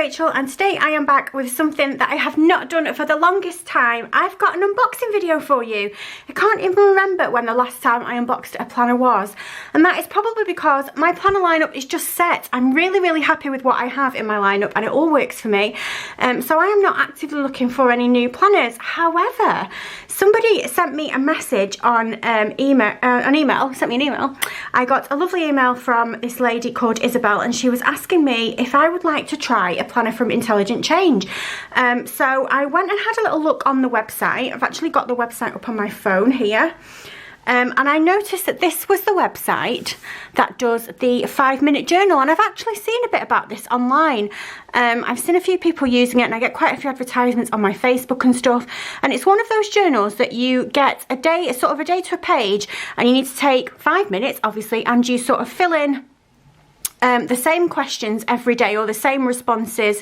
Rachel, and today I am back with something that I have not done for the longest time. I've got an unboxing video for you. I can't even remember when the last time I unboxed a planner was, and that is probably because my planner lineup is just set. I'm really happy with what I have in my lineup and it all works for me. So I am not actively looking for any new planners. However, somebody sent me a message on email. Sent me an email. I got a lovely email from this lady called Isabel, and she was asking me if I would like to try a planner from Intelligent Change. So I went and had a little look on the website. I've actually got the website up on my phone here. And I noticed that this was the website that does the 5-minute journal, and I've actually seen a bit about this online. I've seen a few people using it, and I get quite a few advertisements on my Facebook and stuff, and it's one of those journals that you get a day, sort of a day to a page, and you need to take 5 minutes obviously, and you sort of fill in the same questions every day, or the same responses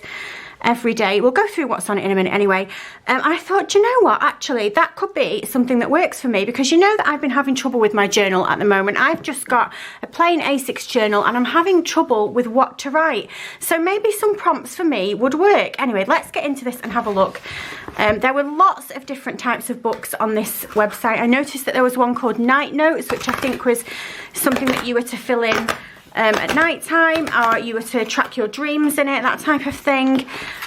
every day. We'll go through what's on it in a minute anyway. I thought, do you know what, actually that could be something that works for me, because you know that I've been having trouble with my journal at the moment. I've just got a plain A6 journal and I'm having trouble with what to write, so maybe some prompts for me would work. Anyway, let's get into this and have a look. There were lots of different types of books on this website. I noticed that there was one called Night Notes, which I think was something that you were to fill in at night time, or you were to track your dreams in it, that type of thing.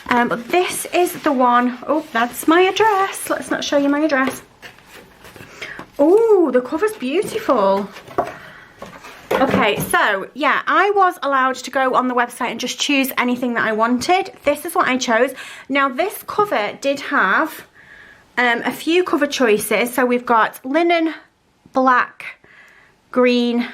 But this is the one. Oh, that's my address. Let's not show you my address. Oh, the cover's beautiful. Okay, so yeah, I was allowed to go on the website and just choose anything that I wanted. This is what I chose. Now this cover did have a few cover choices. So we've got linen, black, green,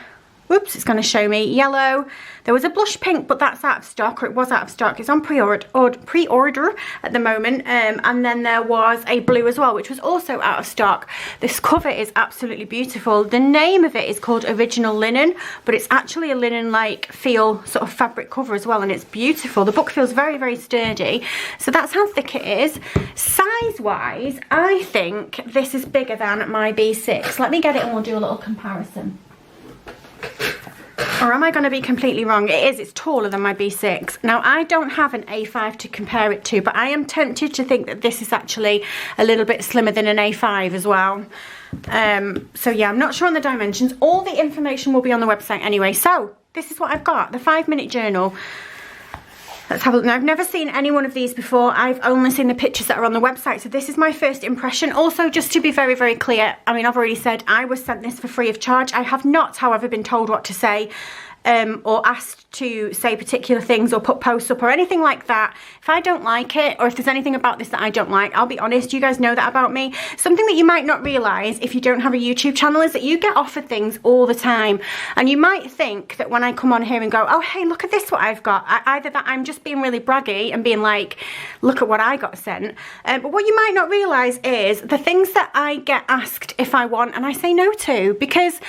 whoops, it's going to show me yellow. There was a blush pink, but that's out of stock, or it was out of stock. It's on pre-order at the moment. And then there was a blue as well, which was also out of stock. This cover is absolutely beautiful. The name of it is called Original Linen, but it's actually a linen-like feel sort of fabric cover as well, and it's beautiful. The book feels very sturdy. So that's how thick it is. Size-wise, I think this is bigger than my B6. Let me get it and we'll do a little comparison. Or am I going to be completely wrong? It is, it's taller than my B6. Now, I don't have an A5 to compare it to, but I am tempted to think that this is actually a little bit slimmer than an A5 as well. So yeah, I'm not sure on the dimensions. All the information will be on the website anyway. So this is what I've got, the 5-minute journal. Let's have a look. Now, I've never seen any one of these before. I've only seen the pictures that are on the website, so this is my first impression. Also, just to be very clear, I mean, I've already said I was sent this for free of charge. I have not, however, been told what to say, or asked to say particular things or put posts up or anything like that. If I don't like it, or if there's anything about this that I don't like, I'll be honest, you guys know that about me. Something that you might not realise if you don't have a YouTube channel is that you get offered things all the time, and you might think that when I come on here and go, oh hey, look at this, what I've got, either that I'm just being really braggy and being like, look at what I got sent, but what you might not realise is the things that I get asked if I want and I say no to, because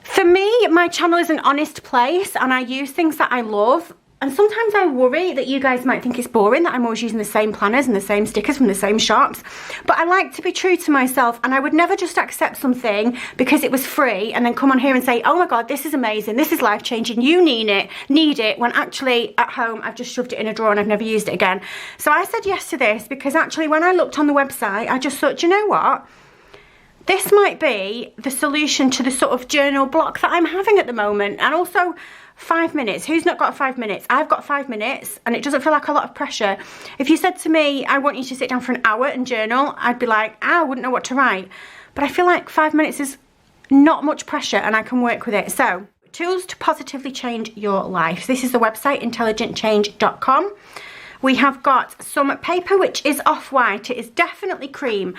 for me, my channel is an honest place and I use things that I love. And sometimes I worry that you guys might think it's boring that I'm always using the same planners and the same stickers from the same shops. But I like to be true to myself, and I would never just accept something because it was free and then come on here and say, oh my God, this is amazing, this is life-changing, you need it, when actually at home I've just shoved it in a drawer and I've never used it again. So I said yes to this because actually when I looked on the website, I just thought, you know what? This might be the solution to the sort of journal block that I'm having at the moment. And also 5 minutes. Who's not got 5 minutes? I've got 5 minutes and it doesn't feel like a lot of pressure. If you said to me, I want you to sit down for an hour and journal, I'd be like, I wouldn't know what to write. But I feel like 5 minutes is not much pressure and I can work with it. So, tools to positively change your life. This is the website, intelligentchange.com. We have got some paper which is off-white. It is definitely cream.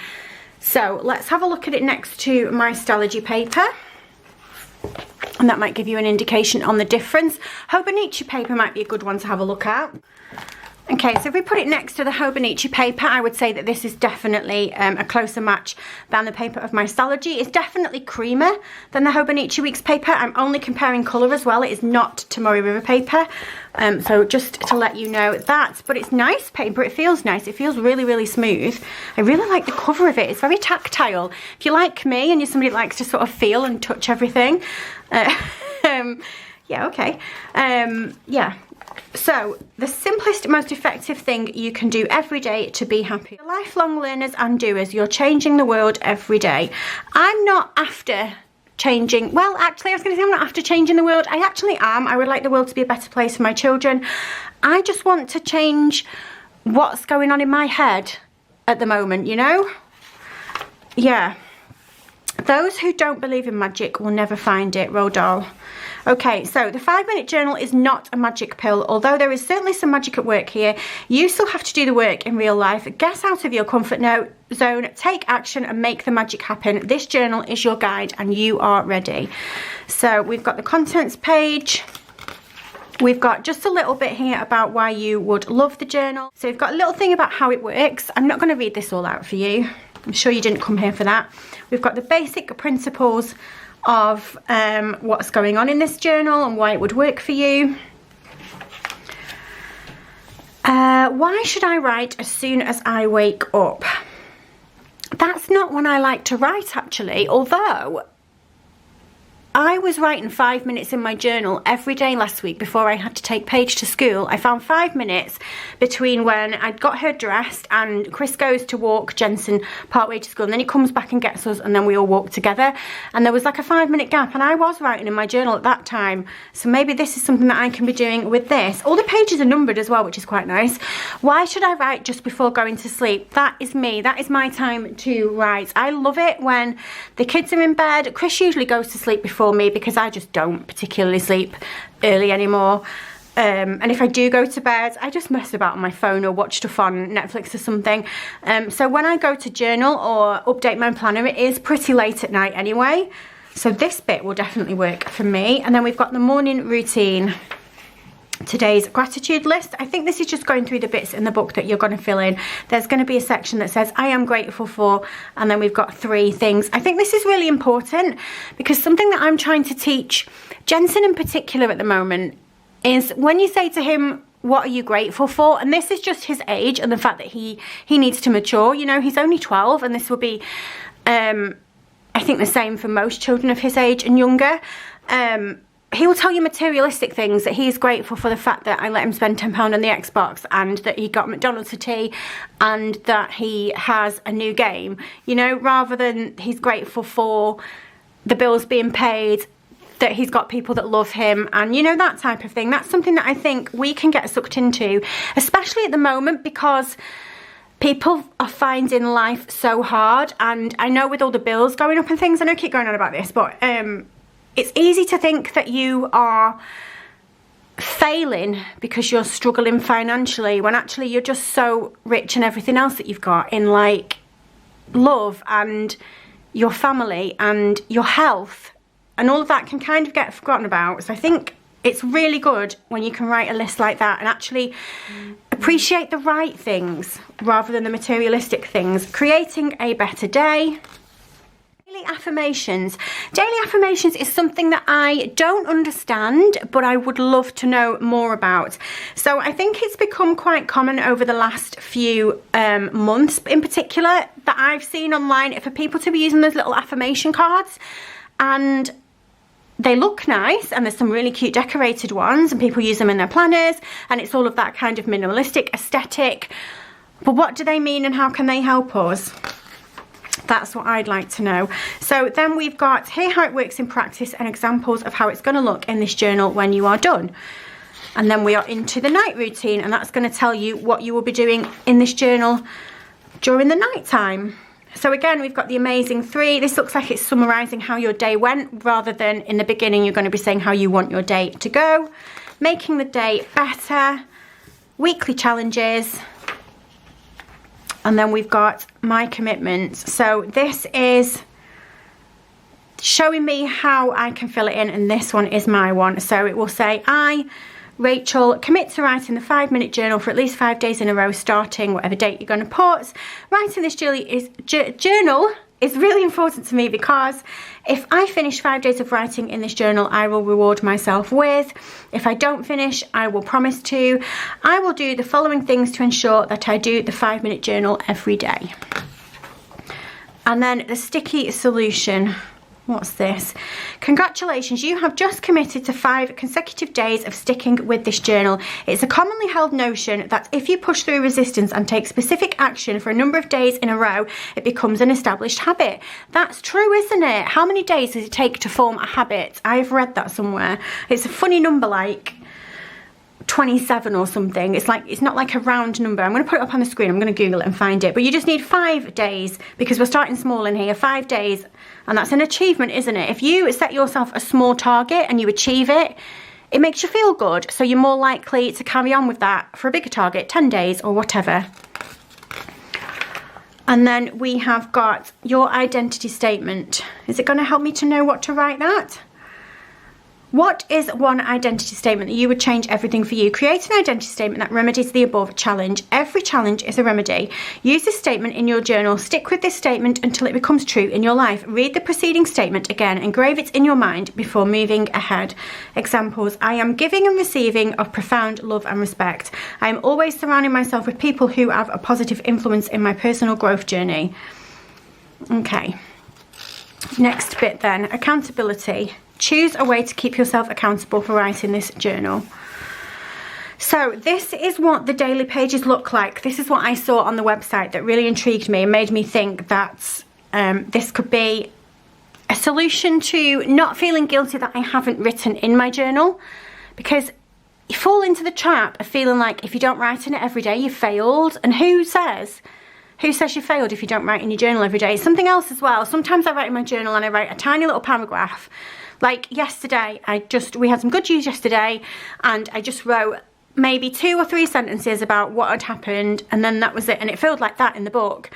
So let's have a look at it next to my Stalogy paper, and that might give you an indication on the difference. Hobonichi paper might be a good one to have a look at. Okay, so if we put it next to the Hobonichi paper, I would say that this is definitely a closer match than the paper of my Stalogy. It's definitely creamer than the Hobonichi Weeks paper. I'm only comparing colour as well. It is not Tamori River paper. So just to let you know that. But it's nice paper. It feels nice. It feels really smooth. I really like the cover of it. It's very tactile. If you like me and you're somebody that likes to sort of feel and touch everything, yeah, okay. Yeah. So, the simplest, most effective thing you can do every day to be happy. Lifelong learners and doers, you're changing the world every day. I'm not after changing, well, actually, I was going to say I'm not after changing the world. I actually am. I would like the world to be a better place for my children. I just want to change what's going on in my head at the moment, you know? Yeah. Those who don't believe in magic will never find it, Rodol. Okay, so the 5-minute journal is not a magic pill. Although there is certainly some magic at work here, you still have to do the work in real life. Get out of your comfort zone, take action and make the magic happen. This journal is your guide and you are ready. So we've got the contents page. We've got just a little bit here about why you would love the journal. So we've got a little thing about how it works. I'm not going to read this all out for you. I'm sure you didn't come here for that. We've got the basic principles of what's going on in this journal and why it would work for you. Why should I write as soon as I wake up? That's not one I like to write, actually, although I was writing 5 minutes in my journal every day last week before I had to take Paige to school. I found 5 minutes between when I'd got her dressed and Chris goes to walk Jensen partway to school, and then he comes back and gets us, and then we all walk together. And there was like a 5-minute gap, and I was writing in my journal at that time. So maybe this is something that I can be doing with this. All the pages are numbered as well, which is quite nice. Why should I write just before going to sleep? That is me. That is my time to write. I love it when the kids are in bed. Chris usually goes to sleep before me because I just don't particularly sleep early anymore. And if I do go to bed, I just mess about on my phone or watch stuff on Netflix or something. So when I go to journal or update my planner, it is pretty late at night anyway. So this bit will definitely work for me. And then we've got the morning routine. Today's gratitude list. I think this is just going through the bits in the book that you're going to fill in. There's going to be a section that says I am grateful for, and then we've got 3 things. I think this is really important because something that I'm trying to teach Jensen in particular at the moment is when you say to him, what are you grateful for? And this is just his age and the fact that he needs to mature. You know, he's only 12, and this will be I think the same for most children of his age and younger. He will tell you materialistic things, that he's grateful for the fact that I let him spend £10 on the Xbox, and that he got McDonald's for tea, and that he has a new game, you know, rather than he's grateful for the bills being paid, that he's got people that love him, and you know, that type of thing. That's something that I think we can get sucked into, especially at the moment, because people are finding life so hard. And I know with all the bills going up and things, I know I keep going on about this, but it's easy to think that you are failing because you're struggling financially, when actually you're just so rich in everything else that you've got, in like love and your family and your health, and all of that can kind of get forgotten about. So I think it's really good when you can write a list like that and actually appreciate the right things rather than the materialistic things. Creating a better day. Daily affirmations. Daily affirmations is something that I don't understand, but I would love to know more about. So I think it's become quite common over the last few months, in particular, that I've seen online for people to be using those little affirmation cards, and they look nice, and there's some really cute decorated ones, and people use them in their planners, and it's all of that kind of minimalistic aesthetic. But what do they mean, and how can they help us? That's what I'd like to know. So then we've got here how it works in practice and examples of how it's going to look in this journal when you are done. And then we are into the night routine, and that's going to tell you what you will be doing in this journal during the night time. So again, we've got the amazing 3. This looks like it's summarising how your day went, rather than in the beginning you're going to be saying how you want your day to go. Making the day better. Weekly challenges. And then we've got my commitments. So this is showing me how I can fill it in, and this one is my one. So it will say, I, Rachel, commit to writing the 5-minute journal for at least 5 days in a row, starting whatever date you're going to put. Writing this journal is really important to me, because if I finish 5 days of writing in this journal, I will reward myself with. If I don't finish, I will promise to. I will do the following things to ensure that I do the 5-minute journal every day. And then the sticky solution. What's this? Congratulations, you have just committed to 5 consecutive days of sticking with this journal. It's a commonly held notion that if you push through resistance and take specific action for a number of days in a row, it becomes an established habit. That's true, isn't it? How many days does it take to form a habit? I've read that somewhere. It's a funny number, like 27 or something. It's like, it's not like a round number. I'm going to put it up on the screen. I'm going to Google it and find it. But you just need 5 days, because we're starting small in here. 5 days, and that's an achievement, isn't it? If you set yourself a small target and you achieve it, it makes you feel good. So you're more likely to carry on with that for a bigger target, 10 days or whatever. And then we have got your identity statement. Is it going to help me to know what to write that? What is one identity statement that you would change everything for you? Create an identity statement that remedies the above challenge. Every challenge is a remedy. Use this statement in your journal. Stick with this statement until it becomes true in your life. Read the preceding statement again. Engrave it in your mind before moving ahead. Examples: I am giving and receiving of profound love and respect. I am always surrounding myself with people who have a positive influence in my personal growth journey. Okay. Next bit then, accountability. Choose a way to keep yourself accountable for writing this journal. So this is what the daily pages look like. This is what I saw on the website that really intrigued me and made me think that this could be a solution to not feeling guilty that I haven't written in my journal, because you fall into the trap of feeling like if you don't write in it every day, you've failed. And who says you failed if you don't write in your journal every day? Something else as well. Sometimes I write in my journal and I write a tiny little paragraph. Like yesterday, we had some good news yesterday, and I just wrote maybe 2 or 3 sentences about what had happened, and then that was it. And it felt like that in the book.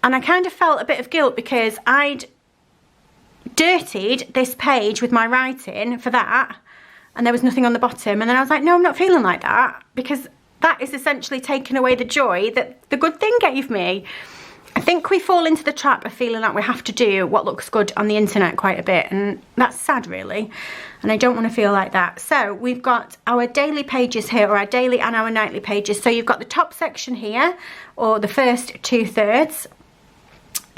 And I kind of felt a bit of guilt because I'd dirtied this page with my writing for that, and there was nothing on the bottom. And then I was like, no, I'm not feeling like that, because that is essentially taking away the joy that the good thing gave me. I think we fall into the trap of feeling like we have to do what looks good on the internet quite a bit, and that's sad really, and I don't want to feel like that. So we've got our daily pages here, or our daily and our nightly pages. So you've got the top section here, or the first 2/3,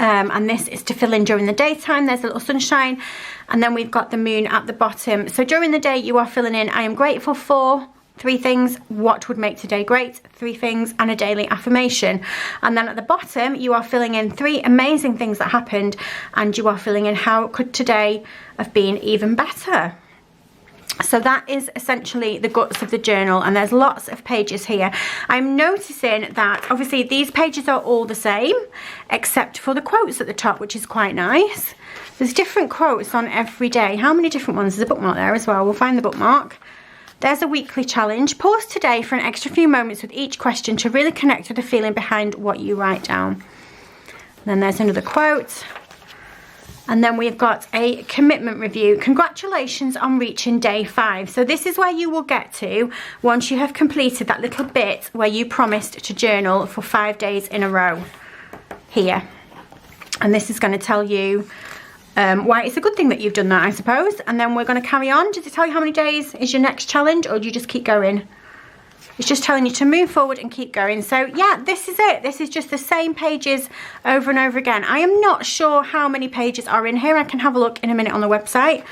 and this is to fill in during the daytime. There's a little sunshine, and then we've got the moon at the bottom. So during the day you are filling in, I am grateful for 3 things, what would make today great, 3 things, and a daily affirmation. And then at the bottom you are filling in 3 amazing things that happened, and you are filling in how could today have been even better. So that is essentially the guts of the journal, and there's lots of pages here. I'm noticing that obviously these pages are all the same except for the quotes at the top, which is quite nice. There's different quotes on every day. How many different ones? There's a bookmark there as well. We'll find the bookmark. There's a weekly challenge. Pause today for an extra few moments with each question to really connect with the feeling behind what you write down. And then there's another quote. And then we've got a commitment review. Congratulations on reaching day 5. So this is where you will get to once you have completed that little bit where you promised to journal for 5 days in a row here. And this is going to tell you why it's a good thing that you've done that, I suppose. And then we're going to carry on. Does it tell you how many days is your next challenge, or do you just keep going? It's just telling you to move forward and keep going. So yeah, this is it. This is just the same pages over and over again. I am not sure how many pages are in here. I can have a look in a minute on the website.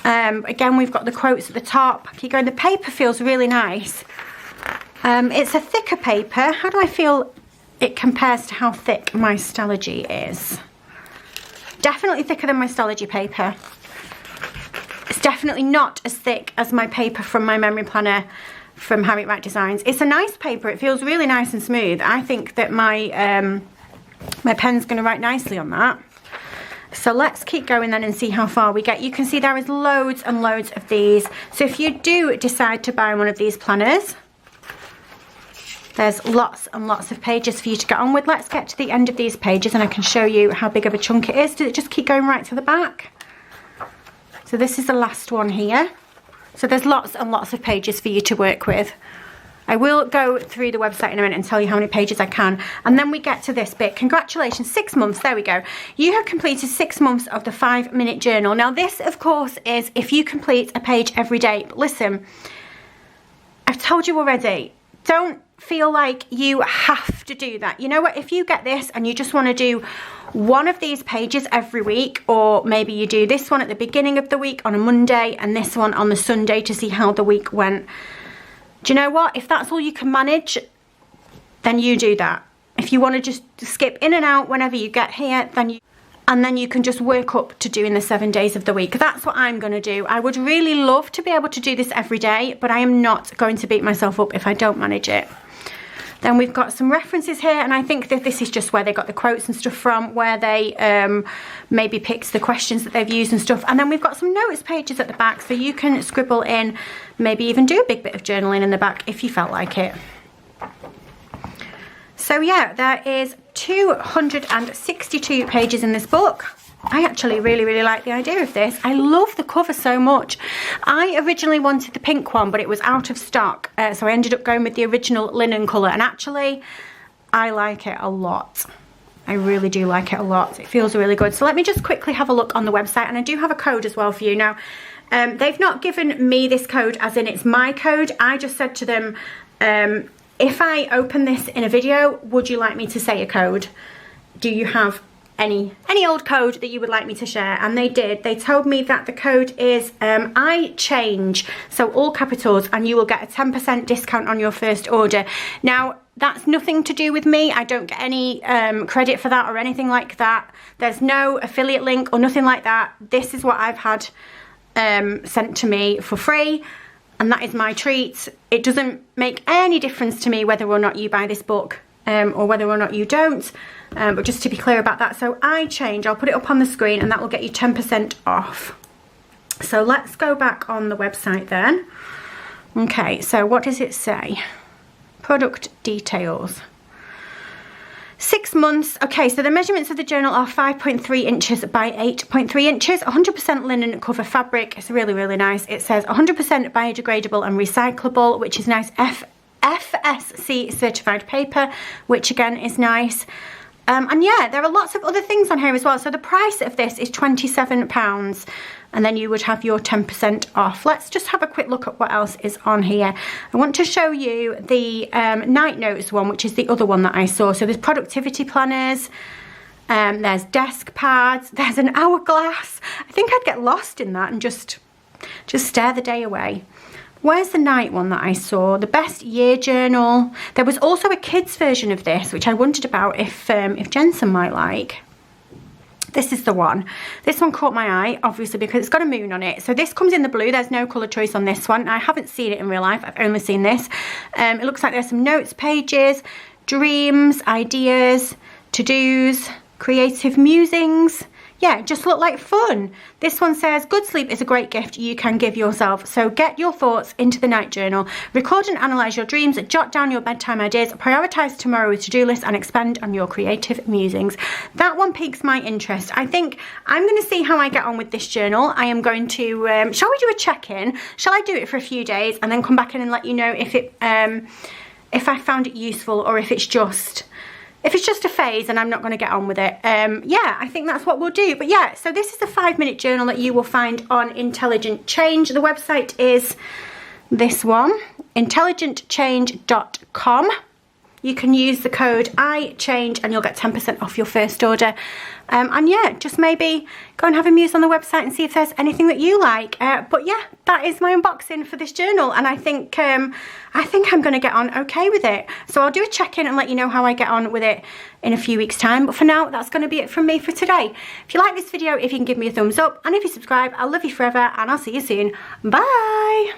Again, we've got the quotes at the top. Keep going. The paper feels really nice. It's a thicker paper. How do I feel it compares to how thick my Stalogy is? Definitely thicker than my Stalogy paper. It's definitely not as thick as my paper from my memory planner from Harriet Wright Designs. It's a nice paper. It feels really nice and smooth. I think that my my pen's going to write nicely on that. So let's keep going then and see how far we get. You can see there is loads and loads of these. So if you do decide to buy one of these planners, there's lots and lots of pages for you to get on with. Let's get to the end of these pages and I can show you how big of a chunk it is. Does it just keep going right to the back? So this is the last one here. So there's lots and lots of pages for you to work with. I will go through the website in a minute and tell you how many pages I can. And then we get to this bit. Congratulations, 6 months. There we go. You have completed 6 months of the 5-minute journal. Now this, of course, is if you complete a page every day. But listen, I've told you already, don't feel like you have to do that. You know what, if you get this and you just want to do one of these pages every week, or maybe you do this one at the beginning of the week on a Monday and this one on the Sunday to see how the week went. Do you know what? If that's all you can manage, then you do that. If you want to just skip in and out whenever you get here, then you can just work up to doing the 7 days of the week. That's what I'm going to do. I would really love to be able to do this every day, but I am not going to beat myself up if I don't manage it. Then we've got some references here, and I think that this is just where they got the quotes and stuff from, where they maybe picked the questions that they've used and stuff. And then we've got some notes pages at the back, so you can scribble in, maybe even do a big bit of journaling in the back if you felt like it. So yeah, there is 262 pages in this book. I actually really like the idea of this. I love the cover so much. I originally wanted the pink one, but it was out of stock, so I ended up going with the original linen colour, and actually I like it a lot. I really do like it a lot. It feels really good. So let me just quickly have a look on the website, and I do have a code as well for you. Now, they've not given me this code as in it's my code. I just said to them, if I open this in a video, would you like me to say a code? Do you have any old code that you would like me to share? And they did. They told me that the code is I change, so all capitals, and you will get a 10% discount on your first order. Now, that's nothing to do with me. I don't get any credit for that or anything like that. There's no affiliate link or nothing like that. This is what I've had sent to me for free, and that is my treat. It doesn't make any difference to me whether or not you buy this book or whether or not you don't. But just to be clear about that, so I change, I'll put it up on the screen, and that will get you 10% off. So let's go back on the website then. Okay, so what does it say? Product details. 6 months. Okay, so the measurements of the journal are 5.3 inches by 8.3 inches, 100% linen cover fabric. It's really nice. It says 100% biodegradable and recyclable, which is nice. FSC certified paper, which again is nice. And yeah, there are lots of other things on here as well. So the price of this is £27, and then you would have your 10% off. Let's just have a quick look at what else is on here. I want to show you the night notes one, which is the other one that I saw. So there's productivity planners, there's desk pads, there's an hourglass. I think I'd get lost in that and just stare the day away. Where's the night one that I saw? The best year journal. There was also a kids version of this, which I wondered about if Jensen might like. This is the one. This one caught my eye, obviously, because it's got a moon on it. So this comes in the blue. There's no colour choice on this one. I haven't seen it in real life. I've only seen this. It looks like there's some notes pages, dreams, ideas, to-dos, creative musings. Yeah, just look like fun. This one says, good sleep is a great gift you can give yourself. So get your thoughts into the night journal. Record and analyse your dreams, jot down your bedtime ideas, prioritise tomorrow with to-do lists, and expand on your creative musings. That one piques my interest. I think I'm going to see how I get on with this journal. I am going to, shall we do a check-in? Shall I do it for a few days and then come back in and let you know if I found it useful, or if it's just a phase and I'm not going to get on with it. Yeah, I think that's what we'll do. But yeah, so this is a 5-minute journal that you will find on Intelligent Change. The website is this one, intelligentchange.com. You can use the code IChange and you'll get 10% off your first order. And yeah, just maybe go and have a muse on the website and see if there's anything that you like. But yeah, that is my unboxing for this journal, and I think I'm going to get on okay with it. So I'll do a check-in and let you know how I get on with it in a few weeks' time. But for now, that's going to be it from me for today. If you like this video, if you can give me a thumbs up, and if you subscribe, I'll love you forever, and I'll see you soon. Bye!